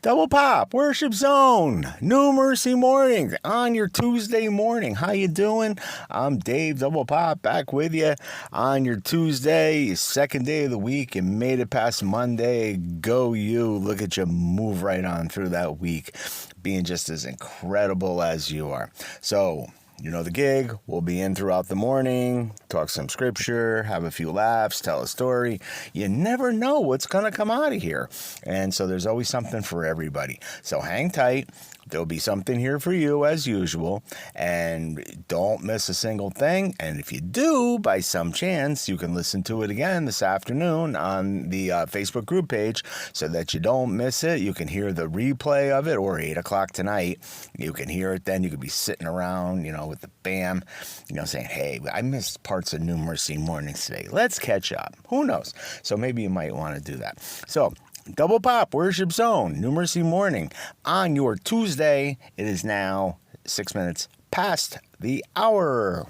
Double Pop, Worship Zone, New Mercy Morning on your Tuesday morning. How you doing? I'm Dave Double Pop back with you on your Tuesday, second day of the week, and made it past Monday. Go you. Look at you move right on through that week, being just as incredible as you are. So, you know the gig. We'll be in throughout the morning, talk some scripture, have a few laughs, tell a story. You never know what's going to come out of here. And so there's always something for everybody. So hang tight. There'll be something here for you as usual. And don't miss a single thing. And if you do, by some chance, you can listen to it again this afternoon on the Facebook group page so that you don't miss it. You can hear the replay of it, or 8 o'clock tonight. You can hear it then. You could be sitting around, with the BAM, saying, hey, I missed parts of New Mercy Mornings today. Let's catch up. Who knows? So maybe you might want to do that. So, Double Pop, Worship Zone, New Mercy Morning on your Tuesday. It is now 6 minutes past the hour.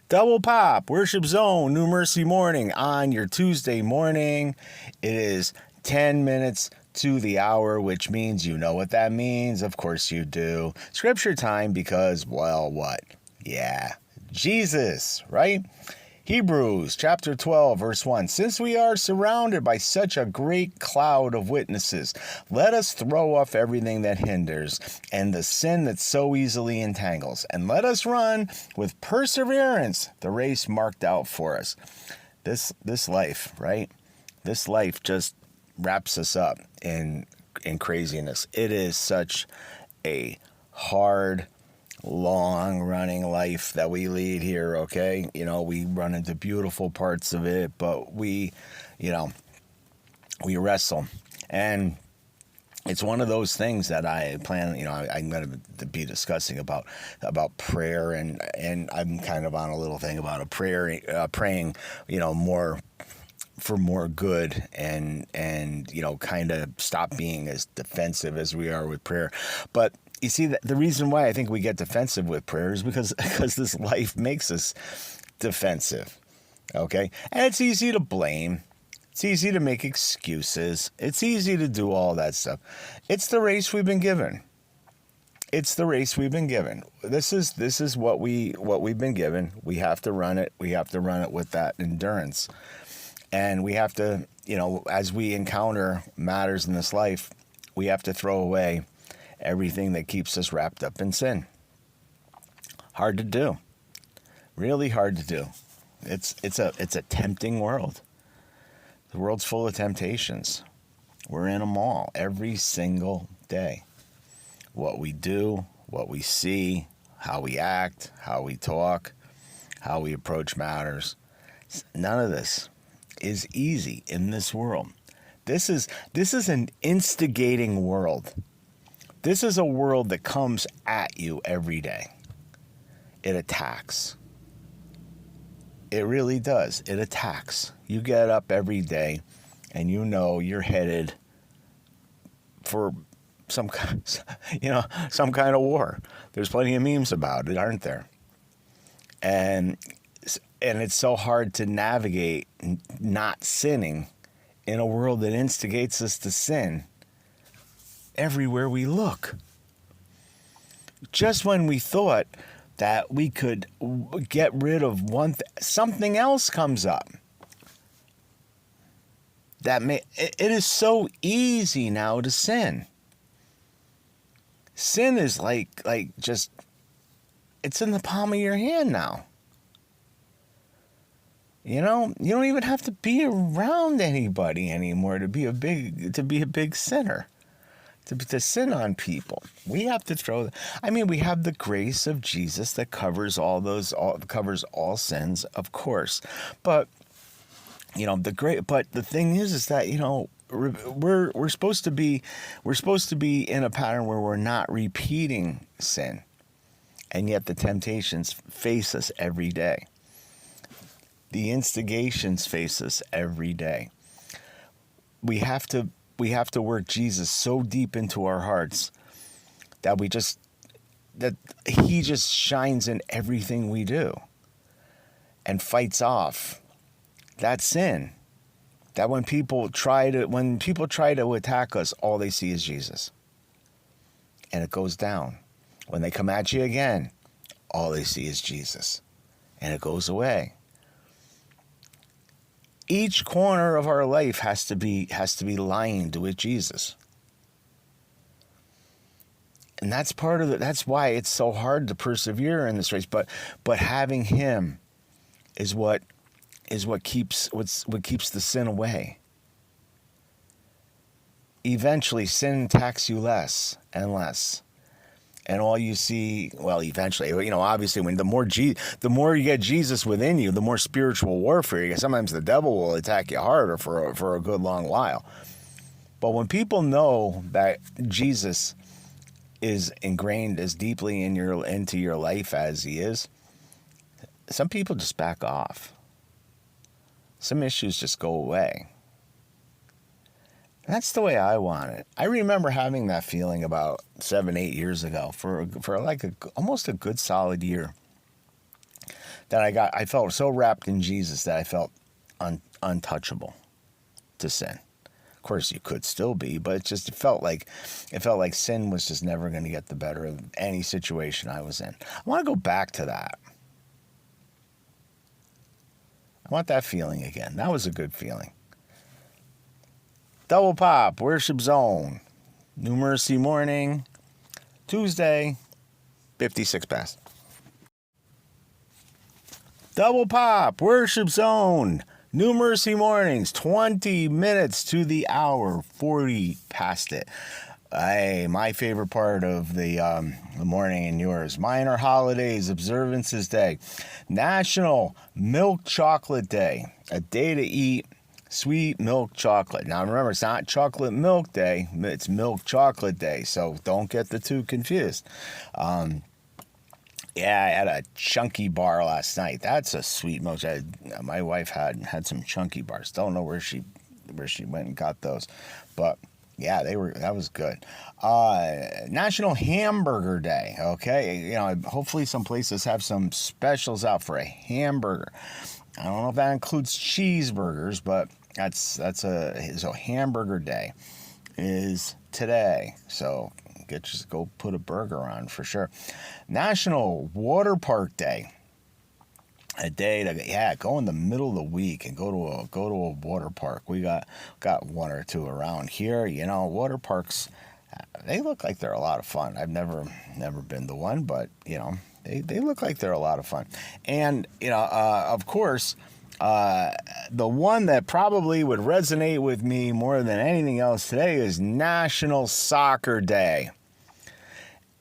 Double Pop, Worship Zone, New Mercy Morning on your Tuesday morning. It is 10 minutes to the hour, which means you know what that means. Of course you do. Scripture time because, well, what? Yeah, Jesus, right? Hebrews chapter 12, verse 1. Since we are surrounded by such a great cloud of witnesses, let us throw off everything that hinders and the sin that so easily entangles, and let us run with perseverance the race marked out for us. This life, right? This life just wraps us up in craziness. It is such a hard, long-running life that we lead here, okay? We run into beautiful parts of it, but we wrestle. And it's one of those things that I plan, I'm going to be discussing about prayer, and I'm kind of on a little thing about a prayer, praying, more for more good and kind of stop being as defensive as we are with prayer. But you see, the reason why I think we get defensive with prayer is because this life makes us defensive, okay? And it's easy to blame. It's easy to make excuses. It's easy to do all that stuff. It's the race we've been given. It's the race we've been given. This is what we've been given. We have to run it. We have to run it with that endurance. And we have to, as we encounter matters in this life, we have to throw away everything that keeps us wrapped up in sin. Hard to do. Really hard to do. It's a tempting world. The world's full of temptations. We're in them all every single day. What we do, what we see, how we act, how we talk, how we approach matters. None of this is easy in this world. This is an instigating world. This is a world that comes at you every day. It attacks. It really does. It attacks. You get up every day and you're headed for some kind of war. There's plenty of memes about it, aren't there? And it's so hard to navigate not sinning in a world that instigates us to sin everywhere we look. Just when we thought that we could get rid of something else comes up. It is so easy now to sin. Sin is like just, it's in the palm of your hand now. You don't even have to be around anybody anymore to be a big sinner. To sin on people. We have to we have the grace of Jesus that covers covers all sins, of course. But the thing is that we're supposed to be in a pattern where we're not repeating sin. And yet the temptations face us every day. The instigations face us every day. We have to work Jesus so deep into our hearts that he just shines in everything we do and fights off that sin That when people try to attack us, all they see is Jesus. And it goes down. When they come at you again, all they see is Jesus. And it goes away. Each corner of our life has to be lined with Jesus. And that's part of it. That's why it's so hard to persevere in this race. But having him is what keeps the sin away. Eventually, sin attacks you less and less. And all you see, well, eventually, obviously, when the more you get Jesus within you, the more spiritual warfare you get. Sometimes the devil will attack you harder for a good long while. But when people know that Jesus is ingrained as deeply into your life as he is, some people just back off. Some issues just go away. That's the way I want it. I remember having that feeling about 7-8 years ago for like almost a good solid year. That I felt so wrapped in Jesus that I felt untouchable to sin. Of course, you could still be, but it felt like sin was just never going to get the better of any situation I was in. I want to go back to that. I want that feeling again. That was a good feeling. Double Pop, Worship Zone, New Mercy Morning, Tuesday, 56 past. Double Pop, Worship Zone, New Mercy Mornings, 20 minutes to the hour, 40 past it. Hey, my favorite part of the morning and yours. Minor holidays, observances day, National Milk Chocolate Day, a day to eat sweet milk chocolate. Now remember, it's not chocolate milk day, it's milk chocolate day, so don't get the two confused. Yeah, I had a chunky bar last night. That's a sweet milk. My wife had some chunky bars. Don't know where she went and got those, but yeah, that was good. National Hamburger Day. Okay, hopefully some places have some specials out for a hamburger. I don't know if that includes cheeseburgers, but so Hamburger Day is today. So go put a burger on for sure. National Water Park Day. A day to go in the middle of the week and go to a water park. We got one or two around here. Water parks, they look like they're a lot of fun. I've never been to one, but they look like they're a lot of fun. And of course, the one that probably would resonate with me more than anything else today is National Soccer Day.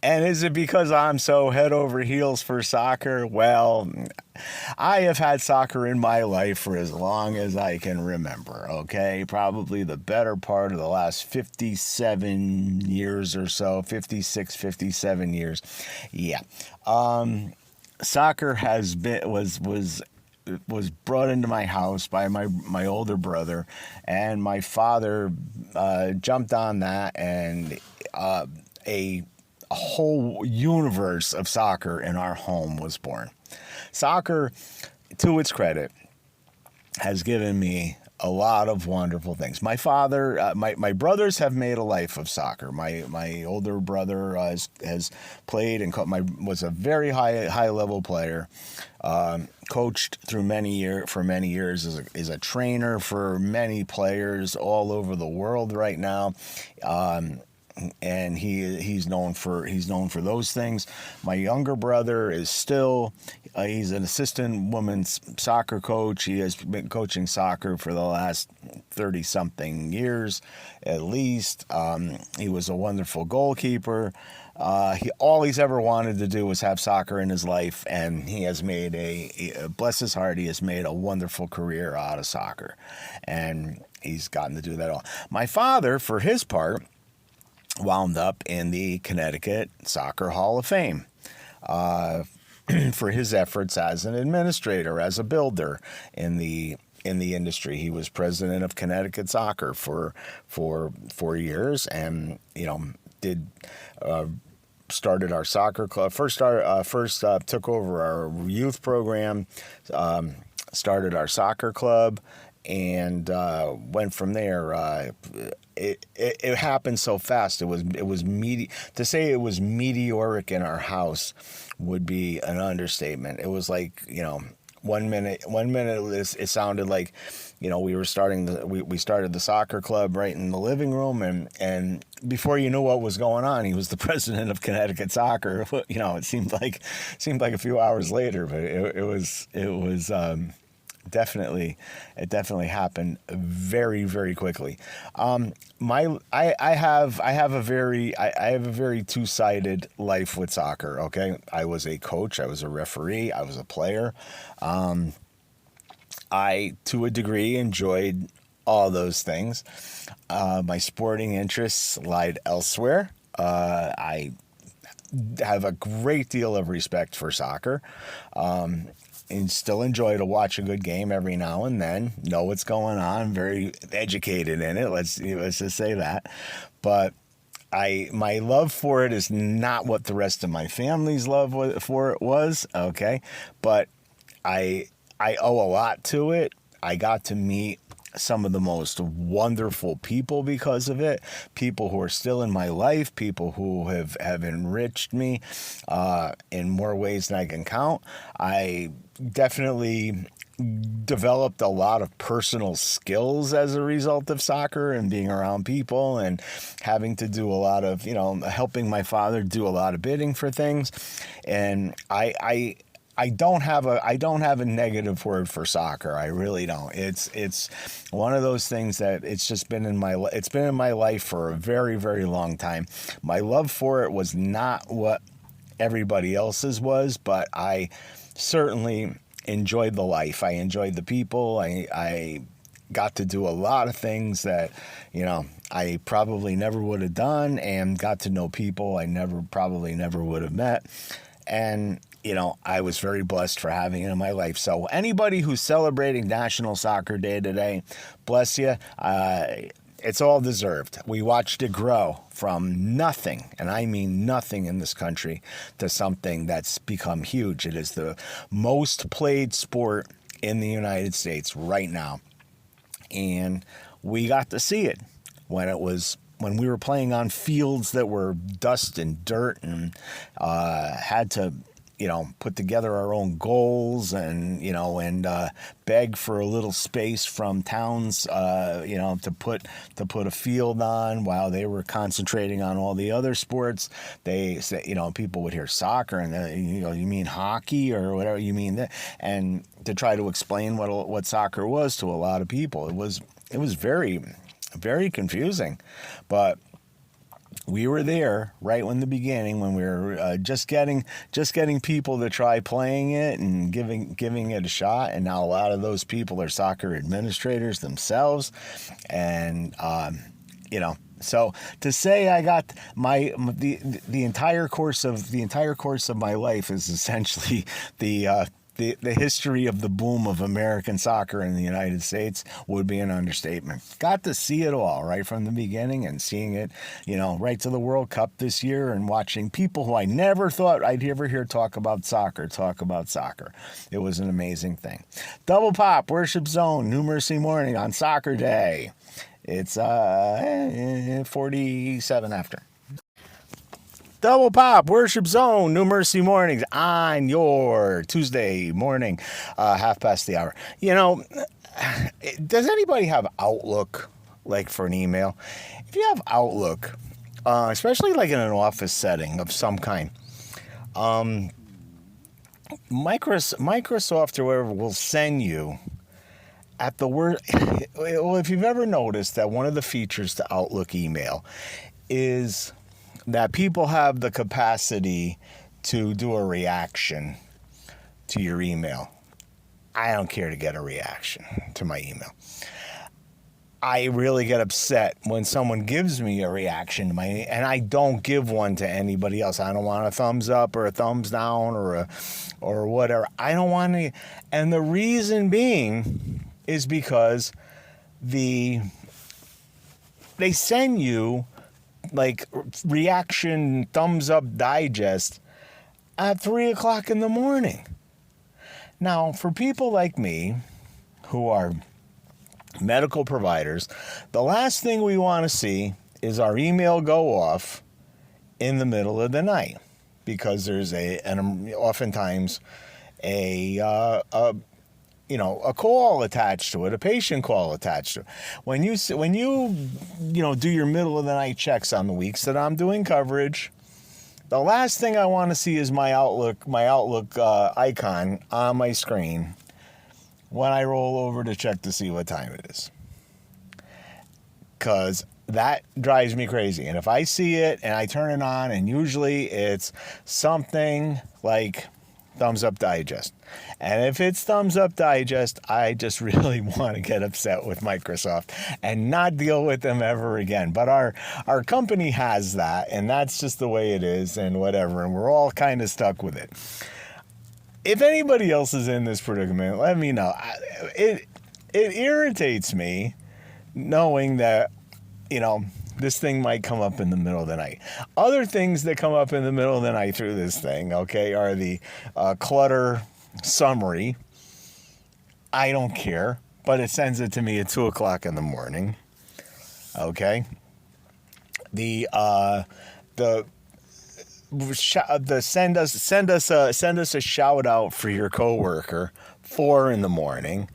And is it because I'm so head over heels for soccer? Well, I have had soccer in my life for as long as I can remember, okay? Probably the better part of the last 57 years or so, 56, 57 years. Yeah. Soccer was brought into my house by my older brother, and my father jumped on that, and a whole universe of soccer in our home was born. Soccer, to its credit, has given me a lot of wonderful things. My father, my brothers have made a life of soccer. My older brother has played and was a very high level player. Coached through many years, is a trainer for many players all over the world right now. And he's known for those things. My younger brother is still he's an assistant women's soccer coach. He has been coaching soccer for the last 30-something years at least. He was a wonderful goalkeeper. All he's ever wanted to do was have soccer in his life, and he has made bless his heart, he has made a wonderful career out of soccer, and he's gotten to do that all. My father, for his part, wound up in the Connecticut Soccer Hall of Fame for his efforts as an administrator, as a builder in the industry. He was president of Connecticut Soccer for 4 years, and started our soccer club. First took over our youth program, started our soccer club, and went from there. It happened so fast. It was to say it was meteoric in our house would be an understatement. It was like, one minute it sounded like, we were we started the soccer club right in the living room, and before you knew what was going on, he was the president of Connecticut Soccer. It seemed like a few hours later, but it was definitely happened very, very quickly. I have a very two-sided life with soccer. Okay, I was a coach, I was a referee, I was a player. I, to a degree, enjoyed all those things. My sporting interests lied elsewhere. I have a great deal of respect for soccer, and still enjoy to watch a good game every now and then. Know what's going on. Very educated in it. Let's just say that. But my love for it is not what the rest of my family's love for it was. Okay, but I owe a lot to it. I got to meet some of the most wonderful people because of it. People who are still in my life, people who have enriched me in more ways than I can count. I definitely developed a lot of personal skills as a result of soccer and being around people and having to do a lot of, helping my father do a lot of bidding for things. And I don't have a negative word for soccer. I really don't. It's one of those things that it's been in my life for a very, very long time. My love for it was not what everybody else's was, but I certainly enjoyed the life. I enjoyed the people. I got to do a lot of things that, I probably never would have done, and got to know people I probably never would have met. And I was very blessed for having it in my life. So anybody who's celebrating National Soccer Day today, bless you. It's all deserved. We watched it grow from nothing, and I mean nothing in this country, to something that's become huge. It is the most played sport in the United States right now. And we got to see it when we were playing on fields that were dust and dirt, and had to put together our own goals and beg for a little space from towns, to put a field on while they were concentrating on all the other sports. They say, people would hear soccer and you mean hockey or whatever you mean, that, and to try to explain what soccer was to a lot of people, it was very, very confusing. But we were there right in the beginning when we were just getting people to try playing it and giving it a shot. And now a lot of those people are soccer administrators themselves, and So to say I got the entire course of my life is essentially the history of the boom of American soccer in the United States would be an understatement. Got to see it all right from the beginning, and seeing it, right to the World Cup this year, and watching people who I never thought I'd ever hear talk about soccer. It was an amazing thing. Double Pop, Worship Zone, New Mercy Morning on Soccer Day. It's 47 after. Double Pop, Worship Zone, New Mercy Mornings on your Tuesday morning, 1:30 the hour. Does anybody have Outlook, like for an email? If you have Outlook, especially like in an office setting of some kind, Microsoft or whatever will send you at the word. Well, if you've ever noticed that one of the features to Outlook email is that people have the capacity to do a reaction to your email. I don't care to get a reaction to my email. I really get upset when someone gives me a reaction to and I don't give one to anybody else. I don't want a thumbs up or a thumbs down or whatever. I don't want any. And the reason being is because they send you like reaction thumbs up digest at 3:00 in the morning. Now, for people like me who are medical providers, the last thing we want to see is our email go off in the middle of the night, because there's oftentimes a call attached to it, a patient call attached to it. When you do your middle of the night checks on the weeks that I'm doing coverage, the last thing I want to see is my Outlook icon on my screen when I roll over to check to see what time it is. Because that drives me crazy. And if I see it and I turn it on, and usually it's something like Thumbs Up Digest. And if it's Thumbs Up Digest, I just really want to get upset with Microsoft and not deal with them ever again. But our company has that, and that's just the way it is, and whatever. And we're all kind of stuck with it. If anybody else is in this predicament, let me know. It irritates me knowing that, this thing might come up in the middle of the night. Other things that come up in the middle of the night through this thing, okay, are the clutter summary. I don't care, but it sends it to me at 2 o'clock in the morning. Okay. The send us a shout out for your coworker, 4 in the morning.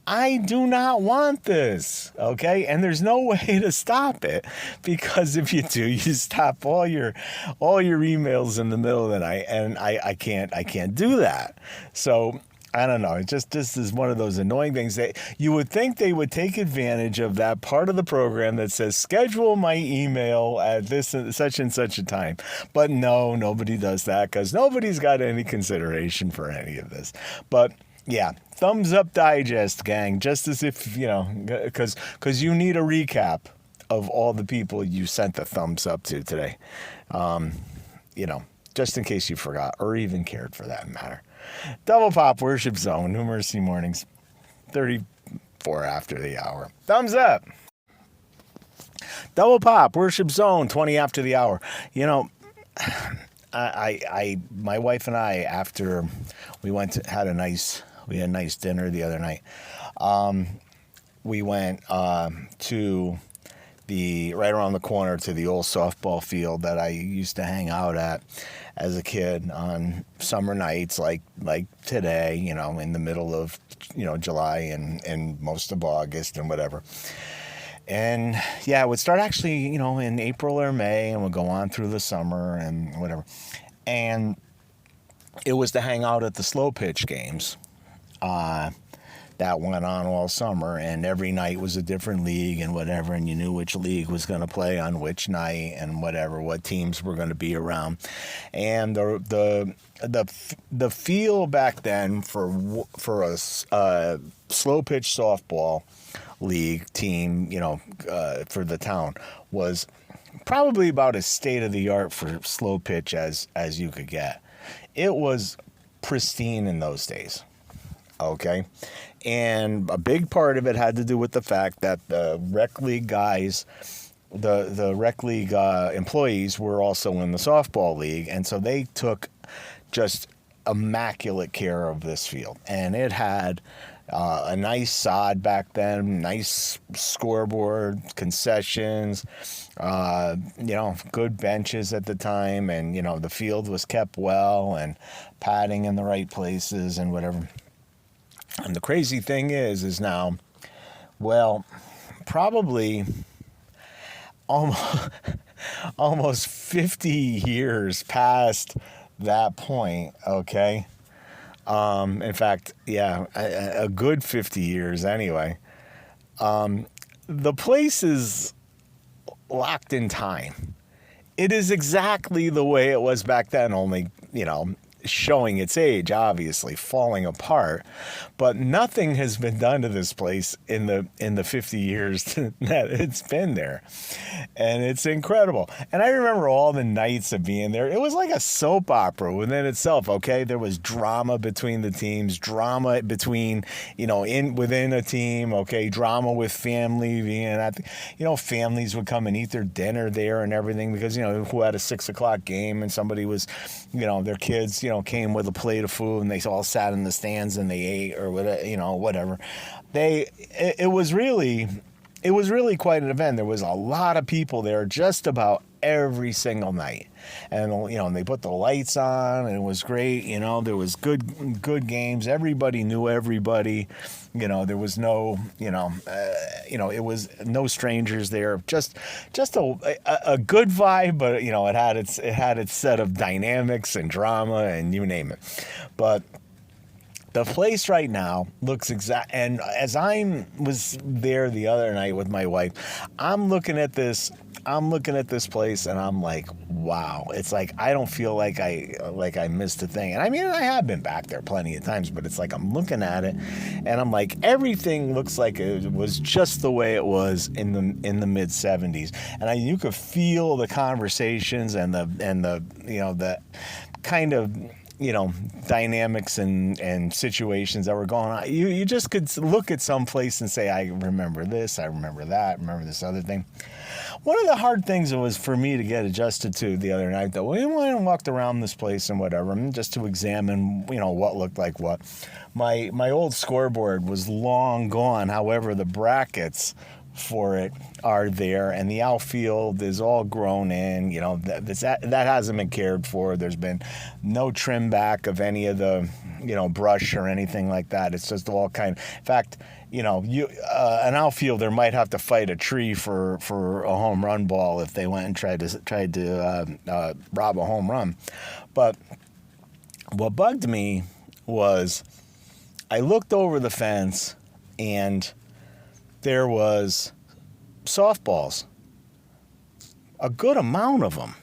I do not want this, okay? And there's no way to stop it, because if you do, you stop all your emails in the middle of the night, and I can't do that. So I don't know. It just is one of those annoying things that you would think they would take advantage of, that part of the program that says schedule my email at this such and such a time. But no, nobody does that, because nobody's got any consideration for any of this. But yeah, Thumbs Up Digest, gang, just as if, because you need a recap of all the people you sent the thumbs up to today. Just in case you forgot, or even cared for that matter. Double Pop Worship Zone, New Mercy Mornings, 34 after the hour. Thumbs up. Double Pop Worship Zone, 20 after the hour. My wife and I, after we had a nice dinner the other night. We went to right around the corner to the old softball field that I used to hang out at as a kid on summer nights like today, in the middle of, July and most of August and whatever. And yeah, it would start actually, in April or May, and would go on through the summer and whatever. And it was to hang out at the slow pitch games. That went on all summer, and every night was a different league and whatever, and you knew which league was going to play on which night and whatever, what teams were going to be around. And the feel back then for a slow pitch softball league team, for the town, was probably about as state of the art for slow pitch as you could get. It was pristine in those days. Okay, and a big part of it had to do with the fact that the rec league guys, the rec league employees were also in the softball league, and so they took just immaculate care of this field. And it had a nice sod back then, nice scoreboard, concessions, good benches at the time, and the field was kept well and padding in the right places and whatever. And the crazy thing is now, probably almost 50 years past that point, okay? In fact, yeah, a good 50 years anyway. The place is locked in time. It is exactly the way it was back then, only, showing its age, obviously, falling apart. But nothing has been done to this place in the 50 years that it's been there. And it's incredible. And I remember all the nights of being there. It was like a soap opera within itself, okay? There was drama between the teams, drama between, within a team, okay? Drama with family being at families would come and eat their dinner there and everything because, who had a 6 o'clock game and somebody was, their kids, came with a plate of food, and they all sat in the stands and they ate or whatever, whatever. It was really quite an event. There was a lot of people there just about every single night. And, and they put the lights on, and it was great. There was good games. Everybody knew everybody. There was no, it was no strangers there. Just a good vibe, but, it had its set of dynamics and drama and you name it. But the place right now looks and as I was there the other night with my wife, I'm looking at this place and I'm like, wow. It's like I don't feel like I missed a thing. And I mean, I have been back there plenty of times, but it's like I'm looking at it and I'm like, everything looks like it was just the way it was in the mid 70s. And you could feel the conversations and the kind of dynamics and situations that were going on. You just could look at some place and say, I remember this, I remember that, I remember this other thing. One of the hard things it was for me to get adjusted to the other night, though, we went and walked around this place and whatever, just to examine, what looked like what. My old scoreboard was long gone. However, the brackets for it are there, and the outfield is all grown in. That hasn't been cared for. There's been no trim back of any of the brush or anything like that. It's just all in fact, an outfielder might have to fight a tree for a home run ball if they went and tried to rob a home run. But what bugged me was I looked over the fence and there was softballs, a good amount of them.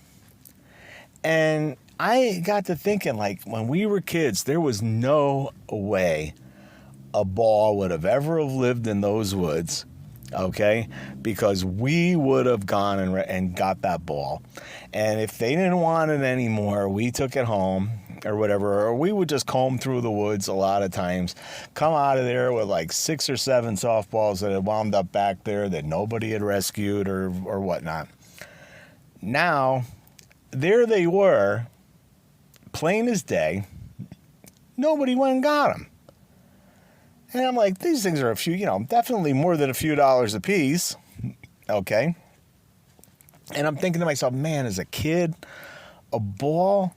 And I got to thinking, like, when we were kids, there was no way a ball would have ever lived in those woods, okay? Because we would have gone and got that ball. And if they didn't want it anymore, we took it home or whatever, or we would just comb through the woods a lot of times, come out of there with like 6 or 7 softballs that had wound up back there that nobody had rescued or whatnot. Now, there they were, plain as day. Nobody went and got them. And I'm like, these things are definitely more than a few dollars a piece, okay? And I'm thinking to myself, man, as a kid, a ball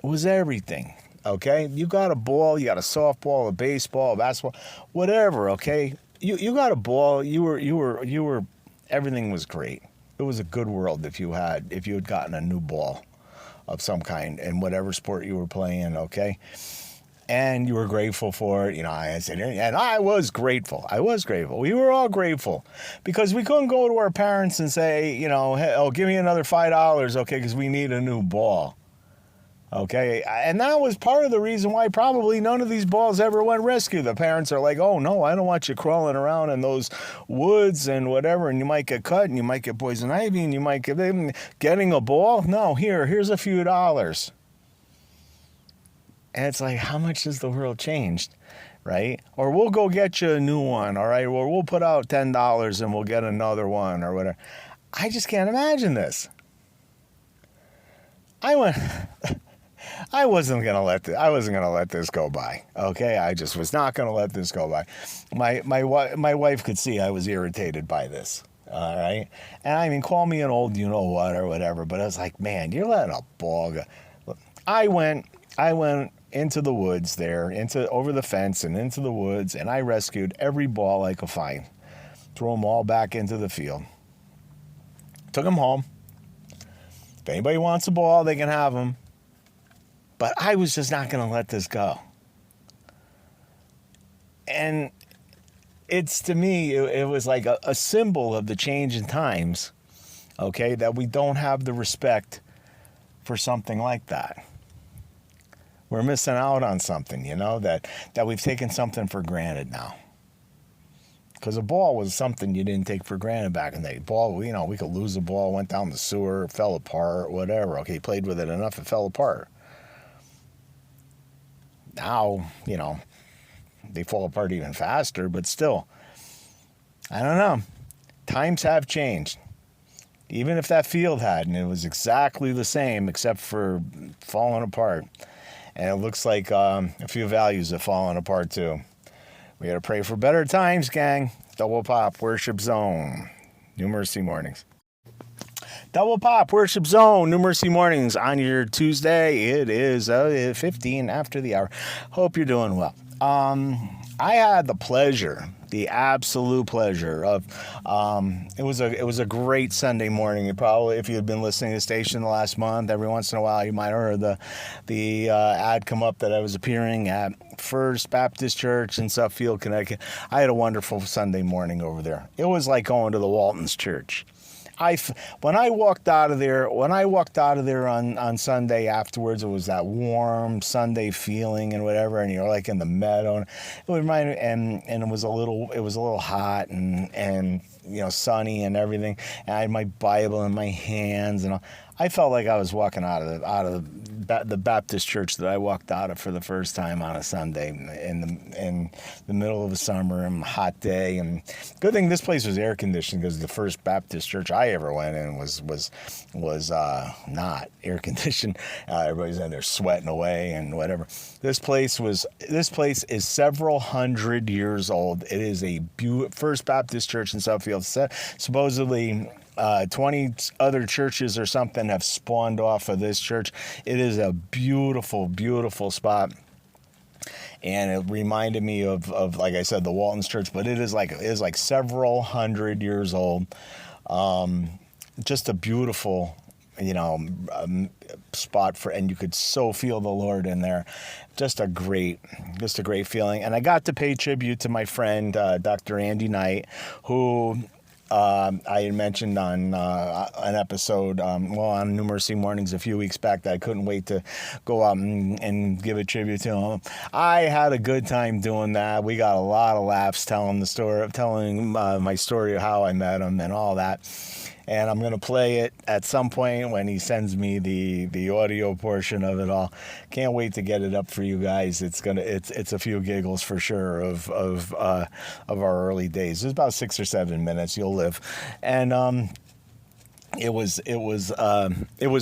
was everything, okay? You got a ball, you got a softball, a baseball, a basketball, whatever, okay? You got a ball, you were, everything was great. It was a good world if you had gotten a new ball of some kind in whatever sport you were playing, okay? And you were grateful for it. I said, and I was grateful. We were all grateful because we couldn't go to our parents and say, hey, oh, give me another $5, okay, because we need a new ball. Okay, and that was part of the reason why probably none of these balls ever went rescue. The parents are like, oh, no, I don't want you crawling around in those woods and whatever, and you might get cut, and you might get poison ivy, and you might get getting a ball. No, here's a few dollars. And it's like, how much has the world changed, right? Or we'll go get you a new one, all right? Or we'll put out $10 and we'll get another one or whatever. I just can't imagine this. I wasn't gonna let this go by. Okay, I just was not gonna let this go by. My wife could see I was irritated by this. All right, and I mean, call me an old what or whatever, but I was like, man, you're letting a ball go. I went into the woods there, over the fence and into the woods, and I rescued every ball I could find. Threw them all back into the field. Took them home. If anybody wants a ball, they can have them. But I was just not going to let this go. And it's, to me, it was like a symbol of the change in times, okay, that we don't have the respect for something like that. We're missing out on something, that we've taken something for granted now. Because a ball was something you didn't take for granted back in the day. Ball, we could lose a ball, went down the sewer, fell apart, whatever. Okay, played with it enough, it fell apart. Now, they fall apart even faster, but still, I don't know. Times have changed. Even if that field hadn't, it was exactly the same except for falling apart. And it looks like a few values have fallen apart too. We got to pray for better times, gang. Double Pop, Worship Zone, New Mercy Mornings. Double Pop, Worship Zone, New Mercy Mornings on your Tuesday. It is 15 after the hour. Hope you're doing well. I had the absolute pleasure of, it was a great Sunday morning. You probably, if you had been listening to the station the last month, every once in a while you might have heard the ad come up that I was appearing at First Baptist Church in Suffield, Connecticut. I had a wonderful Sunday morning over there. It was like going to the Waltons Church. When I walked out of there on Sunday afterwards, it was that warm Sunday feeling and whatever, and you're like in the meadow. And it reminded, and it was a little hot and sunny and everything. And I had my Bible in my hands, and I felt like I was walking out of the Baptist church that I walked out of for the first time on a Sunday in the middle of the summer and a hot day. And good thing this place was air conditioned, because the first Baptist church I ever went in was not air conditioned. Everybody's in there sweating away and whatever. This place is several hundred years old. It is a First Baptist Church in Suffield. Supposedly 20 other churches or something have spawned off of this church. It is a beautiful, beautiful spot. And it reminded me of like I said, the Waltons Church, but it is like several hundred years old. Just a beautiful, spot and you could so feel the Lord in there. Just a great feeling. And I got to pay tribute to my friend, Dr. Andy Knight, who I had mentioned on an episode, on New Mercy Mornings a few weeks back, that I couldn't wait to go out and give a tribute to him. I had a good time doing that. We got a lot of laughs telling my story of how I met him and all that. And I'm going to play it at some point when he sends me the audio portion of it all. Can't wait to get it up for you guys. It's a few giggles for sure of our early days. It's about 6 or 7 minutes. You'll live. And it was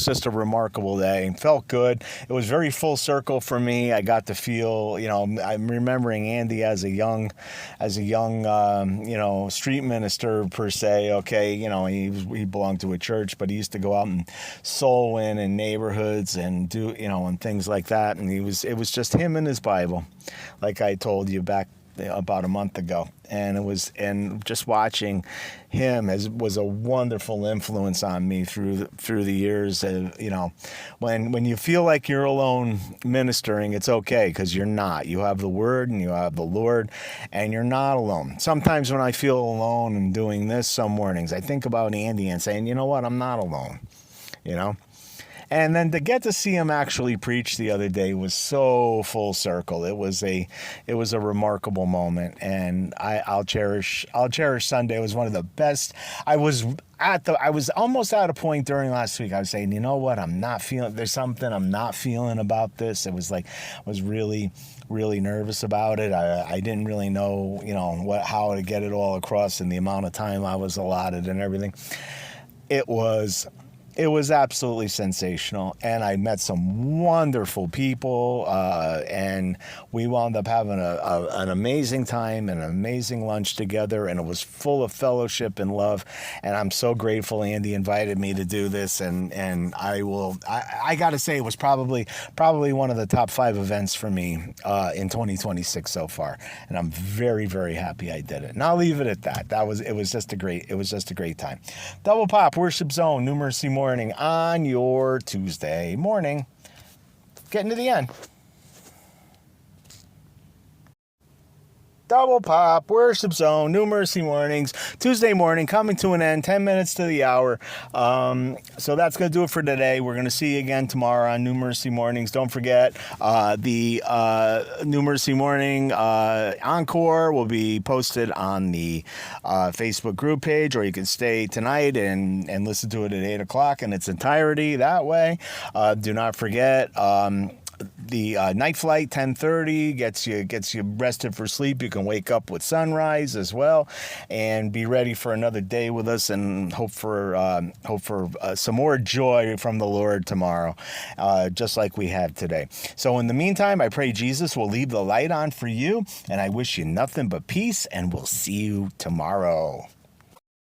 just a remarkable day. It felt good. It was very full circle for me. I got to feel, I'm remembering Andy as a young, street minister per se. Okay, he belonged to a church, but he used to go out and soul win in neighborhoods and do, and things like that. And it was just him and his Bible, like I told you back about a month ago. And just watching him was a wonderful influence on me through the years. When you feel like you're alone ministering, it's okay, because you're not. You have the Word and you have the Lord, and you're not alone. Sometimes when I feel alone and doing this some mornings, I think about Andy and saying, you know what, I'm not alone, And then to get to see him actually preach the other day was so full circle. It was a remarkable moment, and I'll cherish Sunday. It was one of the best. I was almost at a point during last week. I was saying, you know what, there's something I'm not feeling about this. It was like, I was really, really nervous about it. I didn't really know, how to get it all across in the amount of time I was allotted and everything. It was absolutely sensational, and I met some wonderful people, and we wound up having an amazing time and an amazing lunch together, and it was full of fellowship and love, and I'm so grateful Andy invited me to do this, and I got to say, it was probably one of the top 5 events for me in 2026 so far, and I'm very, very happy I did it, and I'll leave it at that. It was just a great time. Double Pop, Worship Zone, New Mercy Morning on your Tuesday morning. Getting to the end. Double Pop, Worship Zone, New Mercy Mornings, Tuesday morning, coming to an end, 10 minutes to the hour. So that's going to do it for today. We're going to see you again tomorrow on New Mercy Mornings. Don't forget, the New Mercy Morning Encore will be posted on the Facebook group page, or you can stay tonight and listen to it at 8 o'clock in its entirety that way. Do not forget, night flight, 10:30, gets you rested for sleep. You can wake up with sunrise as well, and be ready for another day with us, and hope for some more joy from the Lord tomorrow, just like we had today. So in the meantime, I pray Jesus will leave the light on for you, and I wish you nothing but peace, and we'll see you tomorrow.